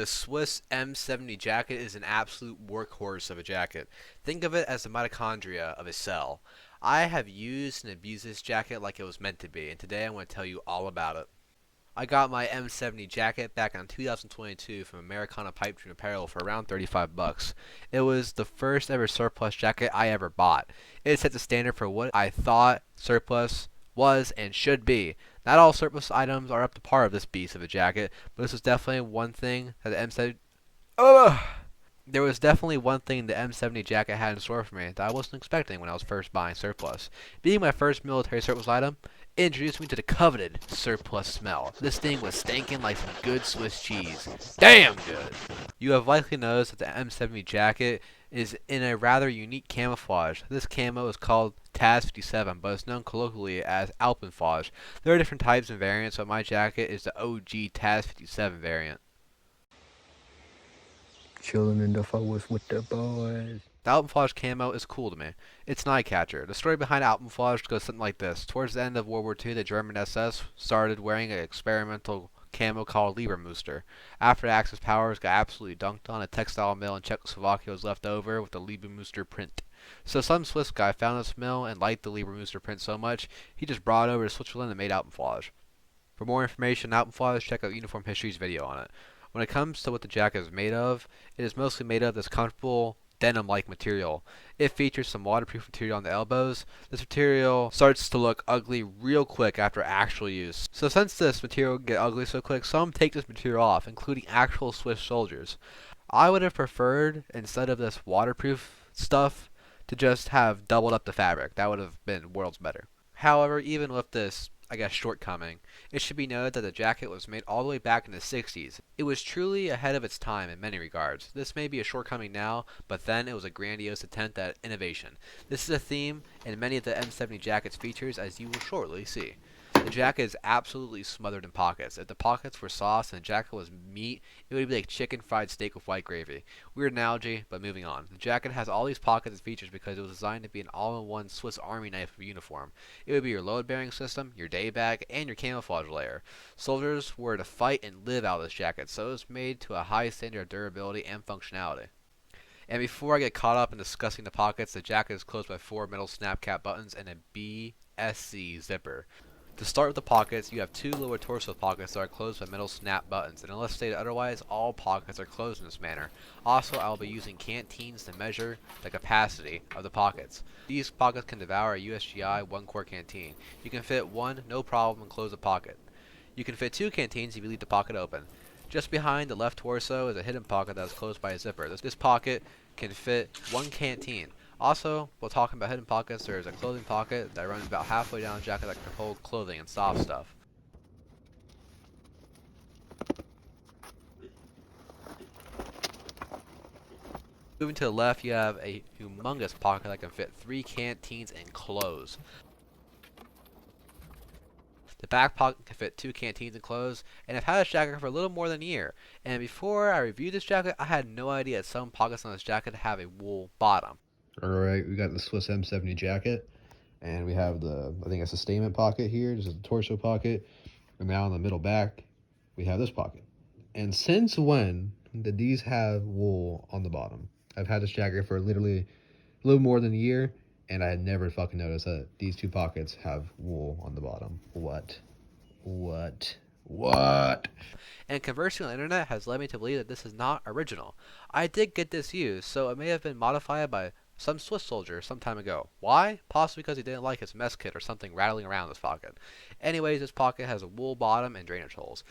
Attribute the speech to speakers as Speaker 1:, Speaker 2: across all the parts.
Speaker 1: The Swiss M70 jacket is an absolute workhorse of a jacket. Think of it as the mitochondria of a cell. I have used and abused this jacket like it was meant to be, and today I'm going to tell you all about it. I got my M70 jacket back in 2022 from Americana Pipe Dream Apparel for around 35 bucks. It was the first ever surplus jacket I ever bought. It set the standard for what I thought surplus was and should be. Not all surplus items are up to par of this beast of a jacket, but this was definitely one thing that the M70 there was definitely one thing the M70 jacket had in store for me that I wasn't expecting when I was first buying surplus. Being my first military surplus item, it introduced me to the coveted surplus smell. This thing was stankin' like some good Swiss cheese. Damn good! You have likely noticed that the M70 jacket is in a rather unique camouflage. This camo is called TAS-57, but it's known colloquially as Alpenflage. There are different types and variants, but my jacket is the OG TAS-57 variant.
Speaker 2: Chilling in the forest with the boys.
Speaker 1: The Alpenflage camo is cool to me. It's an eye catcher. The story behind Alpenflage goes something like this. Towards the end of World War II, the German SS started wearing an experimental camo called Liebermuster. After the Axis powers got absolutely dunked on, a textile mill in Czechoslovakia was left over with the Liebermuster print. So some Swiss guy found this mill and liked the Liebermuster print so much, he just brought it over to Switzerland and made Alpenflage. For more information on Alpenflage, check out Uniform History's video on it. When it comes to what the jacket is made of, it is mostly made of this comfortable denim-like material. It features some waterproof material on the elbows. This material starts to look ugly real quick after actual use. So since this material can get ugly so quick, some take this material off, including actual Swiss soldiers. I would have preferred, instead of this waterproof stuff, to just have doubled up the fabric. That would have been worlds better. However, even with this shortcoming, it should be noted that the jacket was made all the way back in the 60s. It was truly ahead of its time in many regards. This may be a shortcoming now, but then it was a grandiose attempt at innovation. This is a theme in many of the M70 jacket's features, as you will shortly see. The jacket is absolutely smothered in pockets. If the pockets were sauce and the jacket was meat, it would be like chicken fried steak with white gravy. Weird analogy, but moving on. The jacket has all these pockets and features because it was designed to be an all-in-one Swiss Army knife of uniform. It would be your load-bearing system, your day bag, and your camouflage layer. Soldiers were to fight and live out of this jacket, so it was made to a high standard of durability and functionality. And before I get caught up in discussing the pockets, the jacket is closed by 4 metal snap cap buttons and a BSC zipper. To start with the pockets, you have 2 lower torso pockets that are closed by metal snap buttons, and unless stated otherwise, all pockets are closed in this manner. Also, I will be using canteens to measure the capacity of the pockets. These pockets can devour a USGI 1-quart canteen. You can fit one, no problem, and close the pocket. You can fit 2 canteens if you leave the pocket open. Just behind the left torso is a hidden pocket that is closed by a zipper. This pocket can fit 1 canteen. Also, while talking about hidden pockets, there is a clothing pocket that runs about halfway down the jacket that can hold clothing and soft stuff. Moving to the left, you have a humongous pocket that can fit 3 canteens and clothes. The back pocket can fit 2 canteens and clothes, and I've had this jacket for a little more than a year. And before I reviewed this jacket, I had no idea that some pockets on this jacket have a wool bottom.
Speaker 2: Alright, we got the Swiss M70 jacket, and we have I think it's a statement pocket here, this is the torso pocket, and now in the middle back, we have this pocket. And since when did these have wool on the bottom? I've had this jacket for literally a little more than a year, and I had never fucking noticed that these 2 pockets have wool on the bottom. What?
Speaker 1: And conversing on the internet has led me to believe that this is not original. I did get this used, so it may have been modified by some Swiss soldier some time ago. Why? Possibly because he didn't like his mess kit or something rattling around this pocket. Anyways, this pocket has a wool bottom and drainage holes.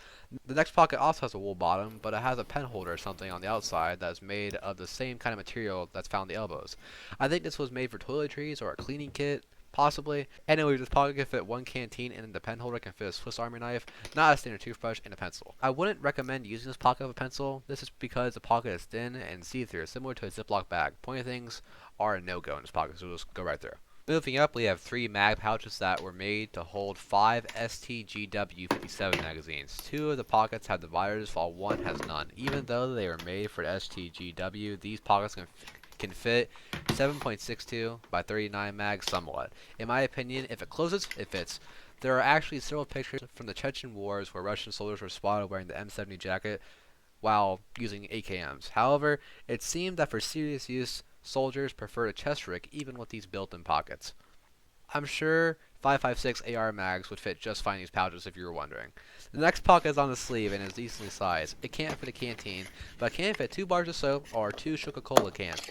Speaker 1: The next pocket also has a wool bottom, but it has a pen holder or something on the outside that is made of the same kind of material that's found in the elbows. I think this was made for toiletries or a cleaning kit. Possibly. Anyway, this pocket can fit 1 canteen, and then the pen holder can fit a Swiss Army knife, not a standard toothbrush, and a pencil. I wouldn't recommend using this pocket with a pencil. This is because the pocket is thin and see-through, similar to a Ziploc bag. Pointy things are a no-go in this pocket, so we'll just go right through. Moving up, we have 3 mag pouches that were made to hold 5 Stgw 57 magazines. 2 of the pockets have dividers, while 1 has none. Even though they were made for the Stgw, these pockets can fit 7.62 by 39 mag somewhat. In my opinion, if it closes, it fits. There are actually several pictures from the Chechen wars where Russian soldiers were spotted wearing the M70 jacket while using AKMs. However, it seemed that for serious use, soldiers preferred a chest rig even with these built-in pockets. I'm sure 5.56 AR mags would fit just fine in these pouches if you were wondering. The next pocket is on the sleeve and is decently sized. It can't fit a canteen, but it can fit 2 bars of soap or 2 Coca-Cola cans.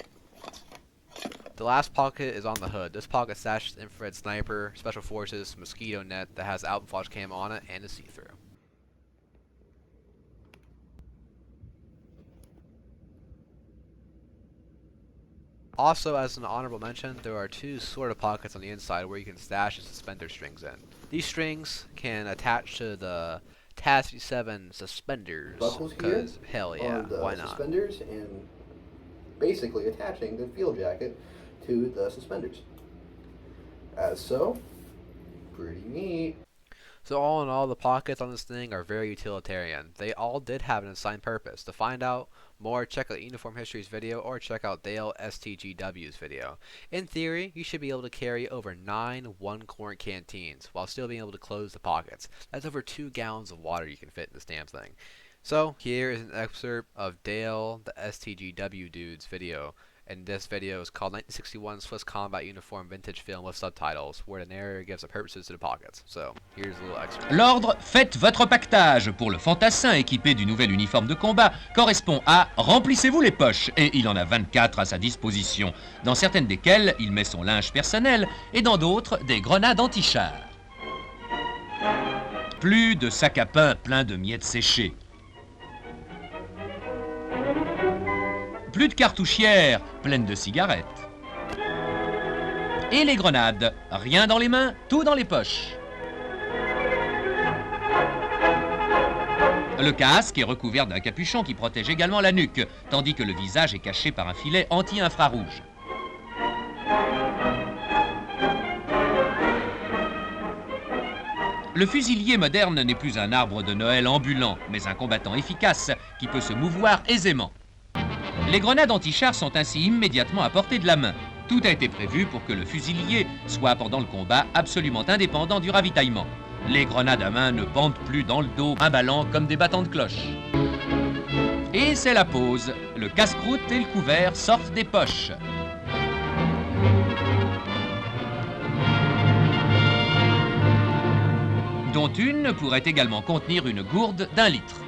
Speaker 1: The last pocket is on the hood. This pocket stashes infrared sniper, special forces, mosquito net that has Alpenflage camo on it and is see-through. Also, as an honorable mention, there are 2 sort of pockets on the inside where you can stash the suspender strings in. These strings can attach to the TAS-7 suspenders,
Speaker 2: Buckles here
Speaker 1: because hell yeah,
Speaker 2: on the
Speaker 1: why not?
Speaker 2: suspenders and basically attaching the field jacket to the suspenders. As so, pretty neat.
Speaker 1: So all in all, the pockets on this thing are very utilitarian. They all did have an assigned purpose. To find out more, check out Uniform History's video or check out Dale Stgw's video. In theory, you should be able to carry over 9 1-quart canteens while still being able to close the pockets. That's over 2 gallons of water you can fit in this damn thing. So here is an excerpt of Dale, the Stgw dude's video. And this video is called 1961 Swiss Combat Uniform Vintage Film with subtitles, where the narrator gives the purposes to the pockets. So, here's a little excerpt.
Speaker 3: L'ordre « Faites votre pactage » pour le fantassin équipé du nouvel uniforme de combat correspond à « Remplissez-vous les poches » et il en a 24 à sa disposition, dans certaines desquelles il met son linge personnel et dans d'autres des grenades anti-char. Plus de sacs à pain pleins de miettes séchées. Plus de cartouchières pleines de cigarettes. Et les grenades, rien dans les mains, tout dans les poches. Le casque est recouvert d'un capuchon qui protège également la nuque, tandis que le visage est caché par un filet anti-infrarouge. Le fusilier moderne n'est plus un arbre de Noël ambulant, mais un combattant efficace qui peut se mouvoir aisément. Les grenades anti-char sont ainsi immédiatement à portée de la main. Tout a été prévu pour que le fusilier soit pendant le combat absolument indépendant du ravitaillement. Les grenades à main ne pendent plus dans le dos, imballant comme des battants de cloche. Et c'est la pause. Le casse-croûte et le couvert sortent des poches. Dont une pourrait également contenir une gourde d'1 litre.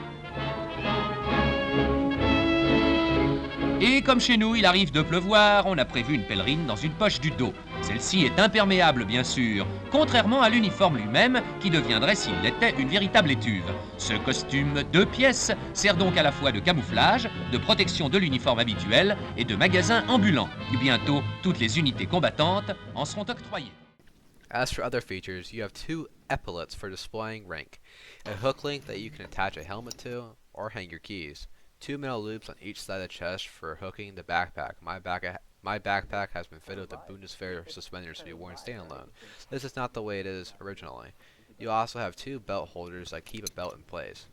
Speaker 3: Et comme chez nous, il arrive de pleuvoir, on a prévu une pèlerine dans une poche du dos. Celle-ci est imperméable, bien sûr, contrairement à l'uniforme lui-même, qui deviendrait, s'il l'était, une véritable étuve. Ce costume 2 pièces sert donc à la fois de camouflage, de protection de l'uniforme habituel et de magasin ambulant. Bientôt, toutes les unités combattantes en seront octroyées.
Speaker 1: As for other features, you have 2 epaulets for displaying rank, a hook link that you can attach a helmet to or hang your keys. 2 metal loops on each side of the chest for hooking the backpack. My backpack has been fitted with the Bundeswehr suspenders to be worn standalone. This is not the way it is originally. You also have 2 belt holders that keep a belt in place.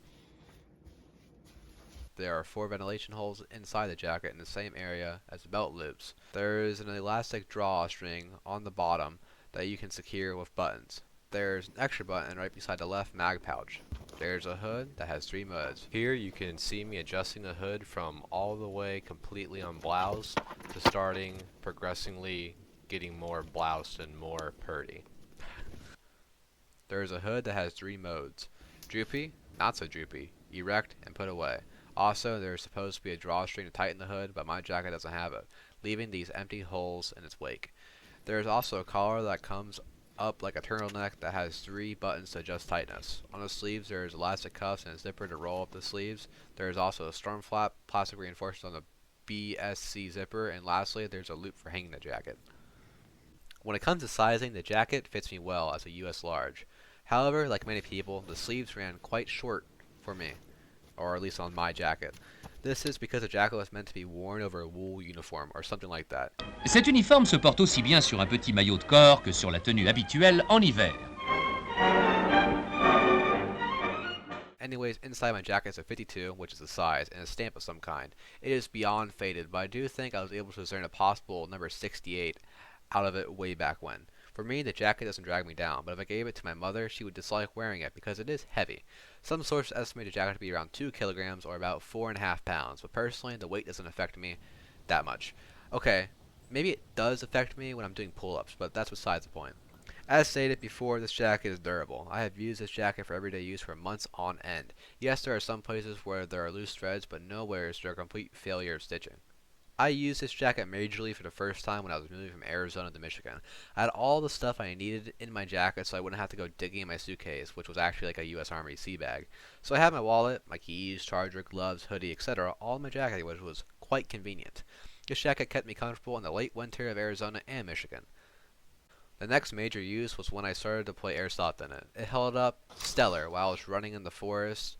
Speaker 1: There are 4 ventilation holes inside the jacket in the same area as the belt loops. There is an elastic drawstring on the bottom that you can secure with buttons. There's an extra button right beside the left mag pouch. There's a hood that has 3 modes. Here you can see me adjusting the hood from all the way completely unbloused to starting progressively getting more bloused and more purdy. There's a hood that has 3 modes. Droopy, not so droopy, erect, and put away. Also, there's supposed to be a drawstring to tighten the hood, but my jacket doesn't have it, leaving these empty holes in its wake. There is also a collar that comes up like a turtleneck that has 3 buttons to adjust tightness. On the sleeves there is elastic cuffs and a zipper to roll up the sleeves. There is also a storm flap, plastic reinforcement on the BSC zipper, and lastly there's a loop for hanging the jacket. When it comes to sizing, the jacket fits me well as a US large. However, like many people, the sleeves ran quite short for me, or at least on my jacket. This is because the jacket was meant to be worn over a wool uniform or something like that.
Speaker 3: Cet uniforme se porte aussi bien sur un petit maillot de corps que sur la tenue habituelle en hiver.
Speaker 1: Anyways, inside my jacket is a 52, which is the size, and a stamp of some kind. It is beyond faded, but I do think I was able to discern a possible number 68 out of it way back when. For me, the jacket doesn't drag me down, but if I gave it to my mother, she would dislike wearing it because it is heavy. Some sources estimate the jacket to be around 2 kilograms or about 4.5 pounds, but personally, the weight doesn't affect me that much. Okay, maybe it does affect me when I'm doing pull-ups, but that's besides the point. As stated before, this jacket is durable. I have used this jacket for everyday use for months on end. Yes, there are some places where there are loose threads, but nowhere is there a complete failure of stitching. I used this jacket majorly for the first time when I was moving from Arizona to Michigan. I had all the stuff I needed in my jacket so I wouldn't have to go digging in my suitcase, which was actually like a U.S. Army sea bag. So I had my wallet, my keys, charger, gloves, hoodie, etc. all in my jacket, which was quite convenient. This jacket kept me comfortable in the late winter of Arizona and Michigan. The next major use was when I started to play Airsoft in it. It held up stellar while I was running in the forest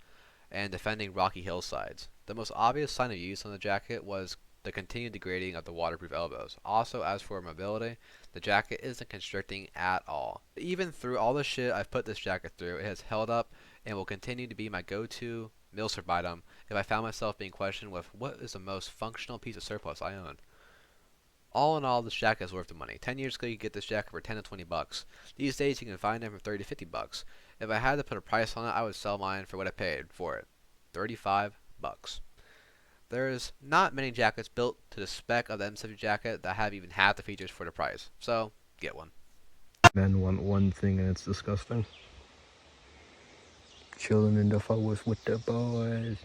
Speaker 1: and defending rocky hillsides. The most obvious sign of use on the jacket was the continued degrading of the waterproof elbows. Also, as for mobility, the jacket isn't constricting at all. Even through all the shit I've put this jacket through, it has held up and will continue to be my go-to milsurp item if I found myself being questioned with what is the most functional piece of surplus I own. All in all, this jacket is worth the money. 10 years ago, you could get this jacket for 10 to 20 bucks. These days, you can find them for 30 to 50 bucks. If I had to put a price on it, I would sell mine for what I paid for it. 35 bucks. There's not many jackets built to the spec of the M70 jacket that have even half the features for the price. So, get one.
Speaker 2: Men want one thing and it's disgusting. Chilling in the forest with the boys.